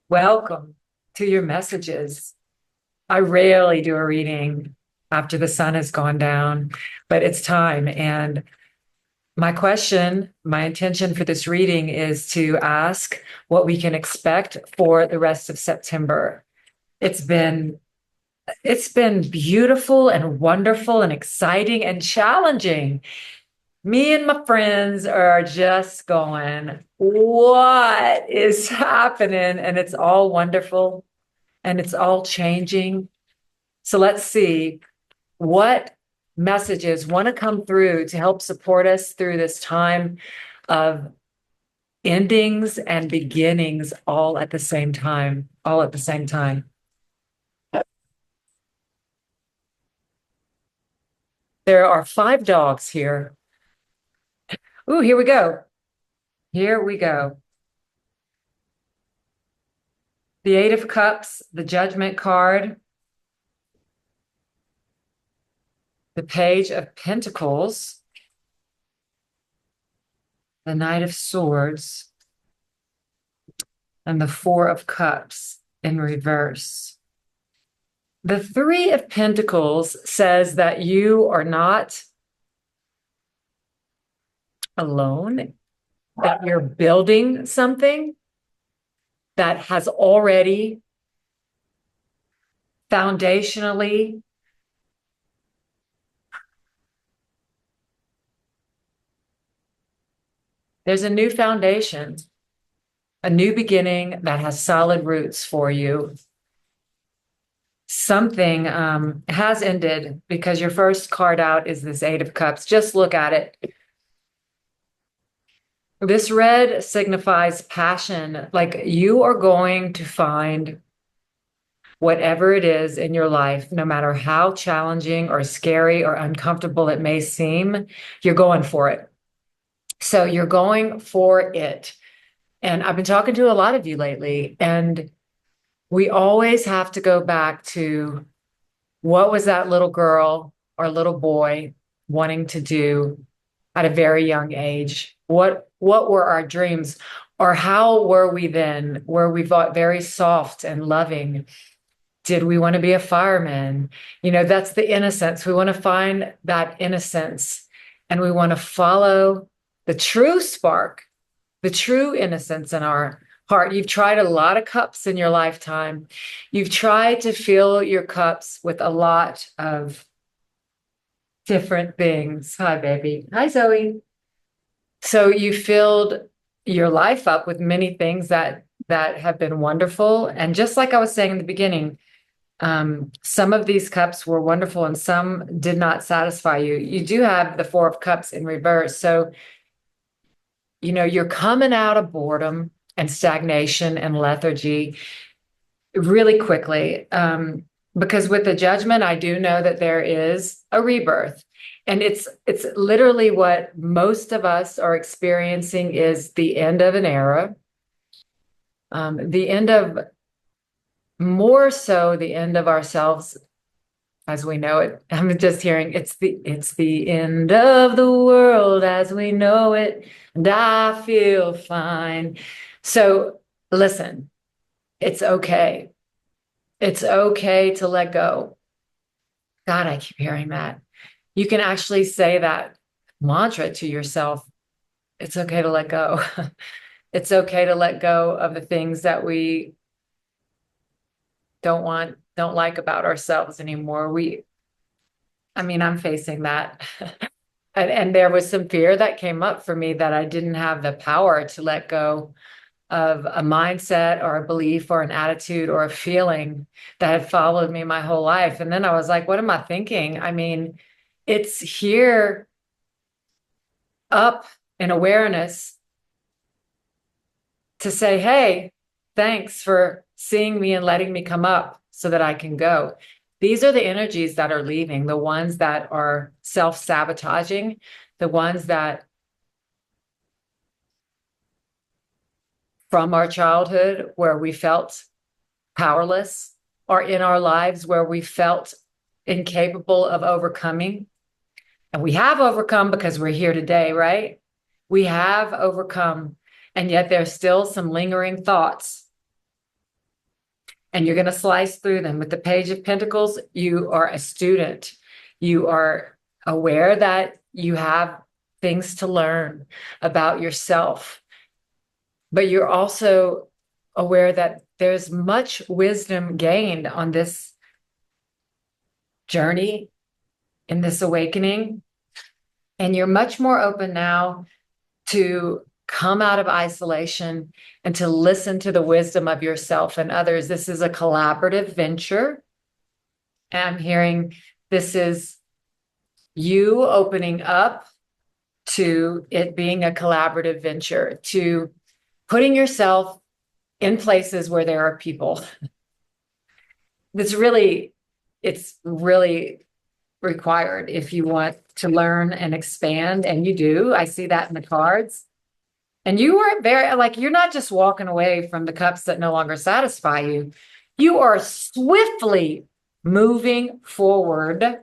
Welcome to your messages. I rarely do a reading after the sun has gone down, but it's time. And my intention for this reading is to ask what we can expect for the rest of September. It's been it's been beautiful and wonderful and exciting and challenging. Me and my friends are just going, what is happening? And it's all wonderful and it's all changing. So let's see what messages want to come through to help support us through this time of endings and beginnings all at the same time, all at the same time. There are 5 dogs here. Ooh, here we go. Here we go. The 8 of Cups, the Judgment card, the Page of Pentacles, the Knight of Swords, and the 4 of Cups in reverse. The 3 of Pentacles says that you are not alone, that you're building something that has already foundationally there's a new foundation, a new beginning that has solid roots for you. Something has ended because your first card out is this 8 of Cups. Just look at it. This red signifies passion, like you are going to find whatever it is in your life, no matter how challenging or scary or uncomfortable it may seem, you're going for it. So you're going for it. And I've been talking to a lot of you lately, and we always have to go back to what was that little girl or little boy wanting to do at a very young age? What were our dreams? Or how were we then? Were we very soft and loving? Did we want to be a fireman? That's the innocence. We want to find that innocence, and we want to follow the true spark, the true innocence in our heart. You've tried a lot of cups in your lifetime. You've tried to fill your cups with a lot of different things. Hi, baby. Hi, Zoe. So you filled your life up with many things that have been wonderful. And just like I was saying in the beginning, some of these cups were wonderful and some did not satisfy you. You do have the 4 of Cups in reverse. So, you're coming out of boredom and stagnation and lethargy really quickly. Because with the Judgment, I do know that there is a rebirth. And it's literally what most of us are experiencing is the end of an era, the end of more so the end of ourselves as we know it. I'm just hearing it's the end of the world as we know it, and I feel fine. So listen, it's okay. It's okay to let go. God, I keep hearing that. You can actually say that mantra to yourself. It's okay to let go. It's okay to let go of the things that we don't like about ourselves anymore. I'm facing that. And there was some fear that came up for me that I didn't have the power to let go of a mindset or a belief or an attitude or a feeling that had followed me my whole life. And then I was like, what am I thinking? It's here up in awareness to say, hey, thanks for seeing me and letting me come up so that I can go. These are the energies that are leaving, the ones that are self-sabotaging, the ones that from our childhood where we felt powerless, or in our lives where we felt incapable of overcoming. And we have overcome because we're here today, right? We have overcome, and yet there's still some lingering thoughts and you're going to slice through them. With the Page of Pentacles, you are a student. You are aware that you have things to learn about yourself, but you're also aware that there's much wisdom gained on this journey, in this awakening, and you're much more open now to come out of isolation and to listen to the wisdom of yourself and others. This is a collaborative venture. And I'm hearing this is you opening up to it being a collaborative venture, to putting yourself in places where there are people. It's really required if you want to learn and expand, and you do. I see that in the cards. And you are very, like, you're not just walking away from the cups that no longer satisfy you. You are swiftly moving forward. I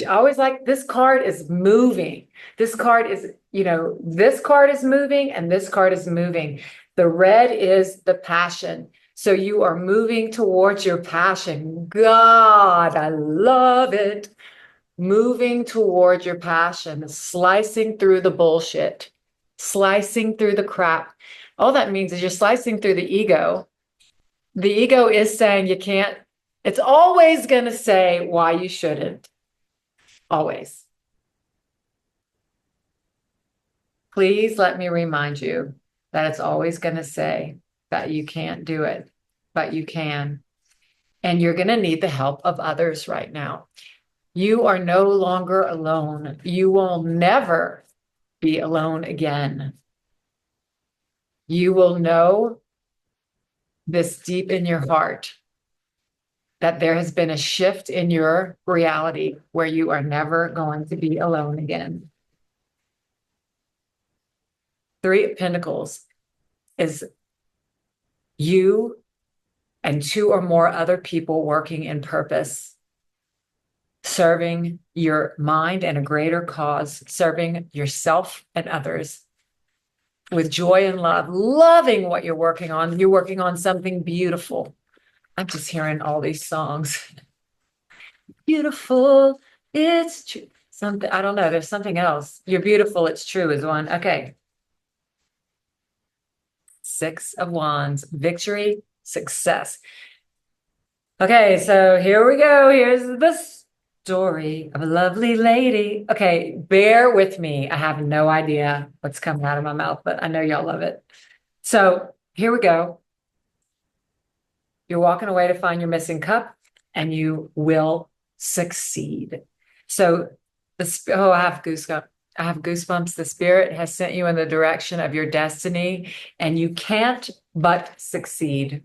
always like, this card is moving. This card is, this card is moving and this card is moving. The red is the passion. So you are moving towards your passion. God, I love it. Moving towards your passion, slicing through the bullshit, slicing through the crap. All that means is you're slicing through the ego. The ego is saying you can't, it's always going to say why you shouldn't. Always. Please let me remind you that it's always going to say that you can't do it, but you can. And you're going to need the help of others right now. You are no longer alone. You will never be alone again. You will know this deep in your heart that there has been a shift in your reality where you are never going to be alone again. Three of Pentacles is you and two or more other people working in purpose, serving your mind and a greater cause, serving yourself and others with joy and love, loving what you're working on. You're working on something beautiful. I'm just hearing all these songs. Beautiful, it's true. Something, I don't know, there's something else. You're beautiful, it's true is one. Okay. Six of Wands, victory, success. Okay, so here we go. Here's the story of a lovely lady. Okay, bear with me. I have no idea what's coming out of my mouth, but I know y'all love it. So here we go. You're walking away to find your missing cup, and you will succeed. So I have goosebumps. I have goosebumps. The spirit has sent you in the direction of your destiny, and you can't but succeed.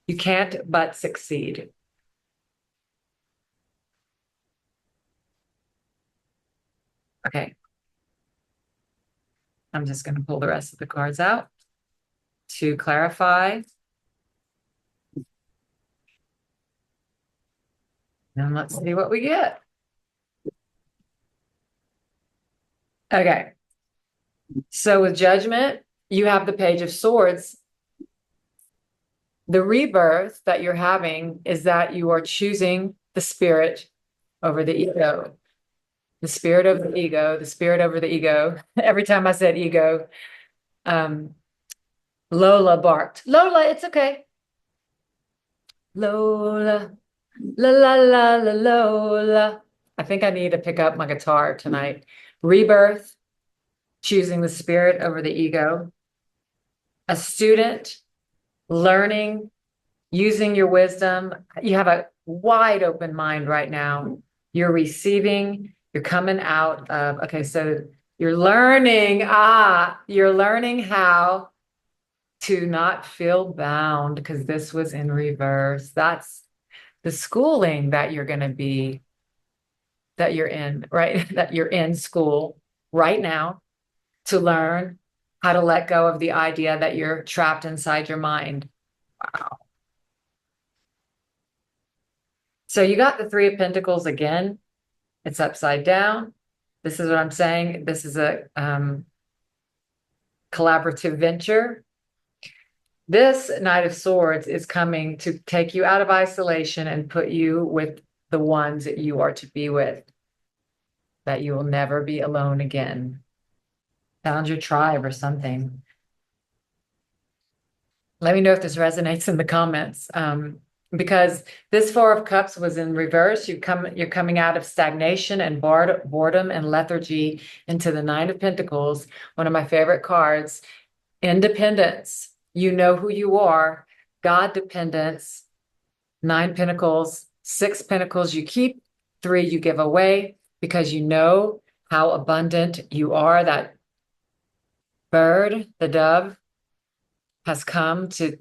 You can't but succeed. Okay. I'm just going to pull the rest of the cards out to clarify. And let's see what we get. Okay. So with Judgment, you have the Page of Swords. The rebirth that you're having is that you are choosing the spirit over the ego. The spirit over the ego, the spirit over the ego. Every time I said ego, Lola barked. Lola, it's okay. Lola, la la la la Lola. I think I need to pick up my guitar tonight. Rebirth, choosing the spirit over the ego. A student, learning, using your wisdom. You have a wide open mind right now. You're receiving, you're coming out of, okay, so you're learning how to not feel bound, because this was in reverse. That's the schooling that you're going to be, that you're in, right? That you're in school right now to learn how to let go of the idea that you're trapped inside your mind. Wow. So you got the Three of Pentacles again. It's upside down. This is what I'm saying. This is a collaborative venture. This Knight of Swords is coming to take you out of isolation and put you with the ones that you are to be with, that you will never be alone again. Found your tribe or something. Let me know if this resonates in the comments. Because this Four of Cups was in reverse. You're coming out of stagnation and boredom and lethargy into the Nine of Pentacles, one of my favorite cards. Independence. You know who you are. God dependence. 9 Pentacles, 6 Pentacles you keep, 3 you give away because you know how abundant you are. That bird, the dove, has come to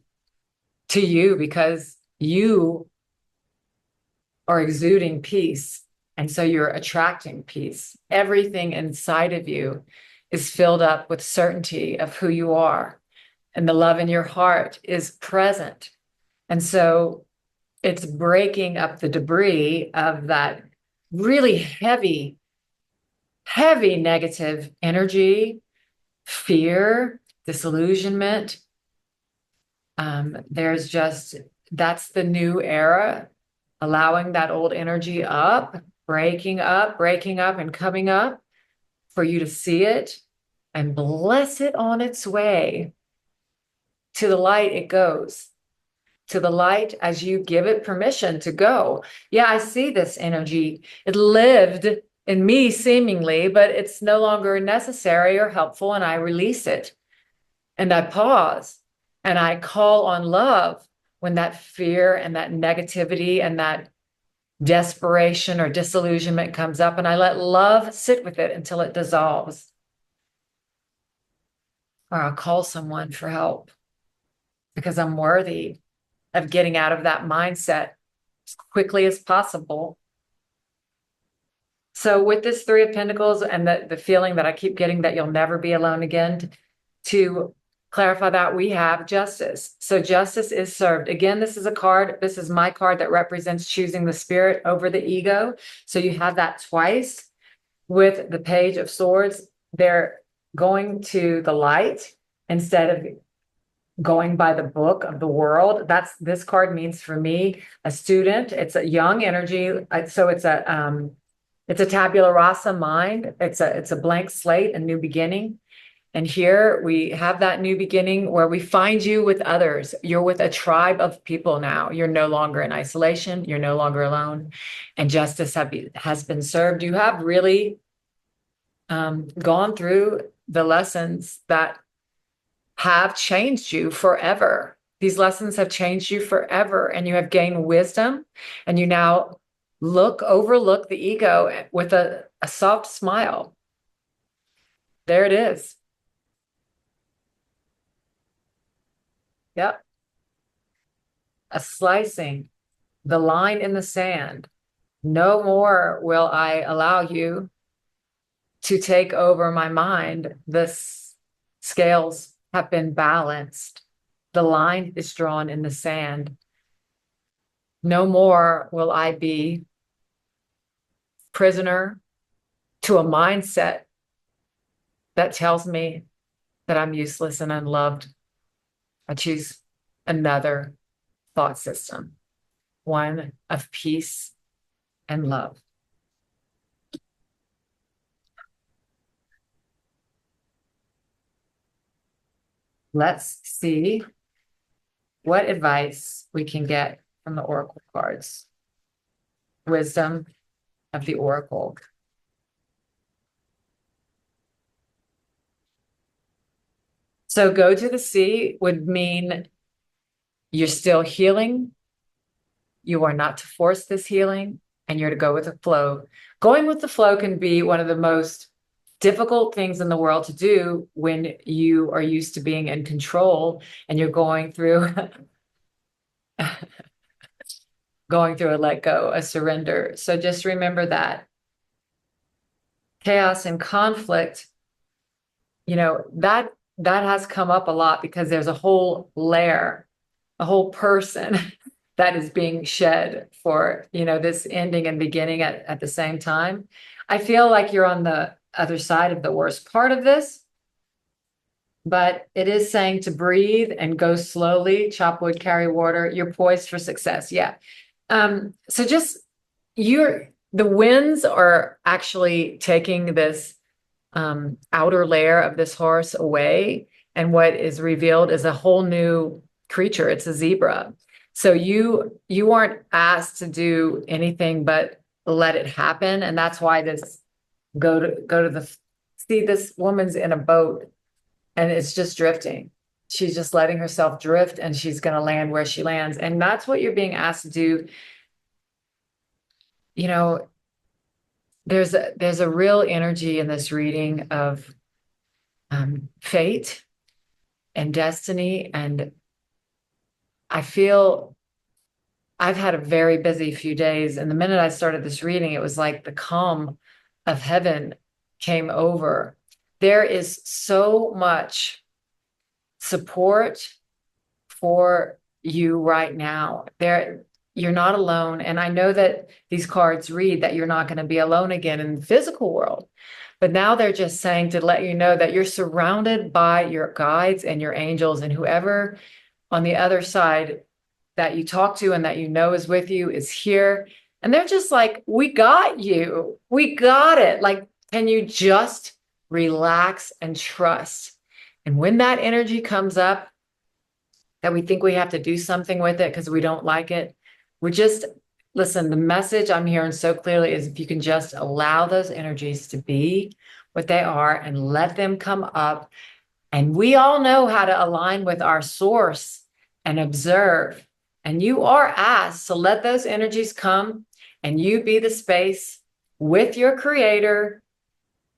you because you are exuding peace. And so you're attracting peace. Everything inside of you is filled up with certainty of who you are. And the love in your heart is present. And so it's breaking up the debris of that really heavy, heavy negative energy, fear, disillusionment. There's just, that's the new era, allowing that old energy up, breaking up, and coming up for you to see it and bless it on its way. To the light it goes. To the light as you give it permission to go. Yeah, I see this energy. It lived in me seemingly, but it's no longer necessary or helpful, and I release it. And I pause and I call on love when that fear and that negativity and that desperation or disillusionment comes up, and I let love sit with it until it dissolves. Or I'll call someone for help because I'm worthy of getting out of that mindset as quickly as possible. So with this 3 of Pentacles and the feeling that I keep getting that you'll never be alone again, to clarify that, we have justice. So justice is served. Again, this is a card. This is my card that represents choosing the spirit over the ego. So you have that twice with the Page of Swords. They're going to the light instead of going by the book of the world. That's this card means for me, a student. It's a young energy. So it's a tabula rasa mind. It's a blank slate, a new beginning. And here we have that new beginning where we find you with others. You're with a tribe of people now. You're no longer in isolation. You're no longer alone. And justice has been served. You have really gone through the lessons that have changed you forever. These lessons have changed you forever, and you have gained wisdom, and you now overlook the ego with a soft smile. There it is. Yep. A slicing, the line in the sand. No more will I allow you to take over my mind. The scales have been balanced. The line is drawn in the sand. No more will I be prisoner to a mindset that tells me that I'm useless and unloved. I choose another thought system, one of peace and love. Let's see what advice we can get from the Oracle cards. Wisdom of the Oracle. So go to the sea would mean you're still healing. You are not to force this healing, and you're to go with the flow. Going with the flow can be one of the most difficult things in the world to do when you are used to being in control and you're going through a let go, a surrender. So just remember that chaos and conflict, that has come up a lot because there's a whole layer, a whole person that is being shed for, this ending and beginning at the same time. I feel like you're on the other side of the worst part of this. but it is saying to breathe and go slowly, chop wood, carry water. You're poised for success. Yeah. So just the winds are actually taking this outer layer of this horse away. And what is revealed is a whole new creature. It's a zebra. So you aren't asked to do anything but let it happen. And that's why this go to the see this woman's in a boat and it's just drifting. She's just letting herself drift and she's going to land where she lands. And that's what you're being asked to do. You know, there's a real energy in this reading of fate and destiny. And I feel I've had a very busy few days. And the minute I started this reading, it was like the calm of heaven came over. There is so much support for you right now. You're not alone. And I know that these cards read that you're not going to be alone again in the physical world. But now they're just saying to let you know that you're surrounded by your guides and your angels, and whoever on the other side that you talk to and that you know is with you is here. And they're just like, we got you. We got it. Like, can you just relax and trust? And when that energy comes up, that we think we have to do something with it because we don't like it, we just listen. The message I'm hearing so clearly is if you can just allow those energies to be what they are and let them come up. And we all know how to align with our source and observe. And you are asked to let those energies come and you be the space with your creator.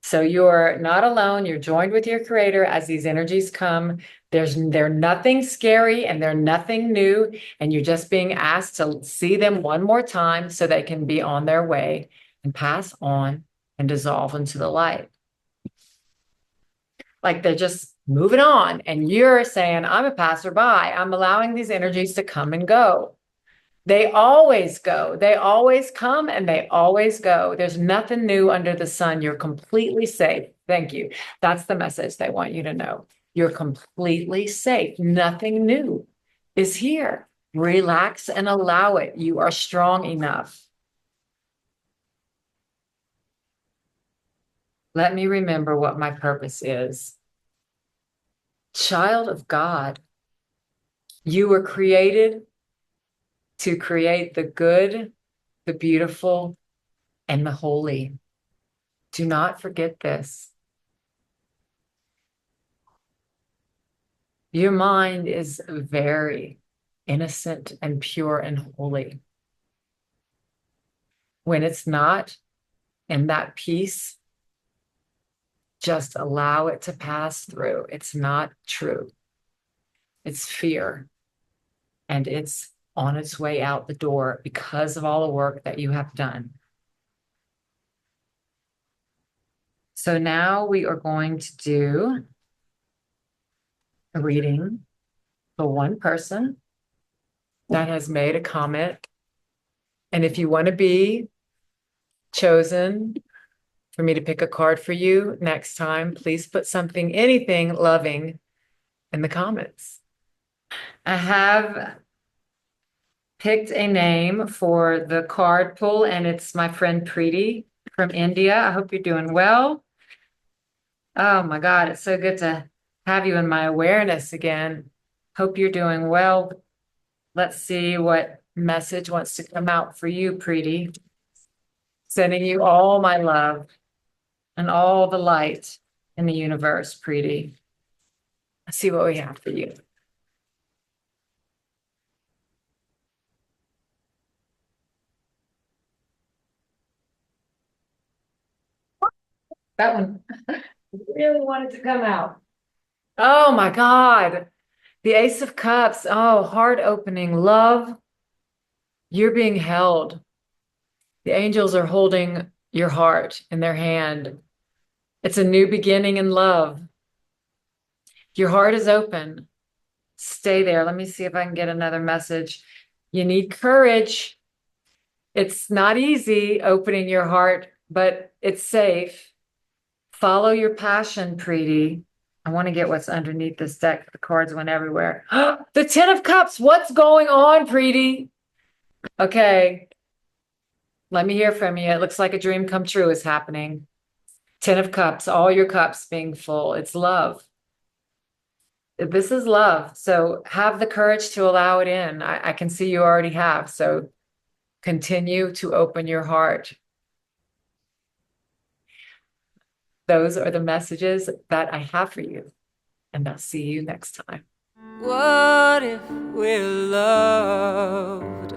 So you're not alone. You're joined with your creator as these energies come. They're nothing scary and they're nothing new. And you're just being asked to see them one more time so they can be on their way and pass on and dissolve into the light. Like they're just moving on. And you're saying, I'm a passerby. I'm allowing these energies to come and go. They always go. They always come and they always go. There's nothing new under the sun. You're completely safe. Thank you. That's the message they want you to know. You're completely safe. Nothing new is here. Relax and allow it. You are strong enough. Let me remember what my purpose is. Child of God, you were created to create the good, the beautiful, and the holy. Do not forget this. Your mind is very innocent and pure and holy. When it's not in that peace, just allow it to pass through. It's not true. It's fear. And it's on its way out the door because of all the work that you have done. So now we are going to do a reading for one person that has made a comment. And if you want to be chosen for me to pick a card for you next time, please put something, anything loving in the comments. I have picked a name for the card pull, and it's my friend Preeti from India. I hope you're doing well. Oh my God, it's so good to have you in my awareness again. Hope you're doing well. Let's see what message wants to come out for you, Preeti. Sending you all my love and all the light in the universe, Preeti. Let's see what we have for you. That one really wanted to come out. Oh my God. The Ace of Cups. Oh, heart opening. Love. You're being held. The angels are holding your heart in their hand. It's a new beginning in love. Your heart is open. Stay there. Let me see if I can get another message. You need courage. It's not easy opening your heart, but it's safe. Follow your passion, Preeti. I want to get what's underneath this deck. The cards went everywhere. The Ten of Cups. What's going on, Preeti? Okay. Let me hear from you. It looks like a dream come true is happening. Ten of Cups, all your cups being full. It's love. This is love. So have the courage to allow it in. I can see you already have. So continue to open your heart. Those are the messages that I have for you. And I'll see you next time. What if we're loved?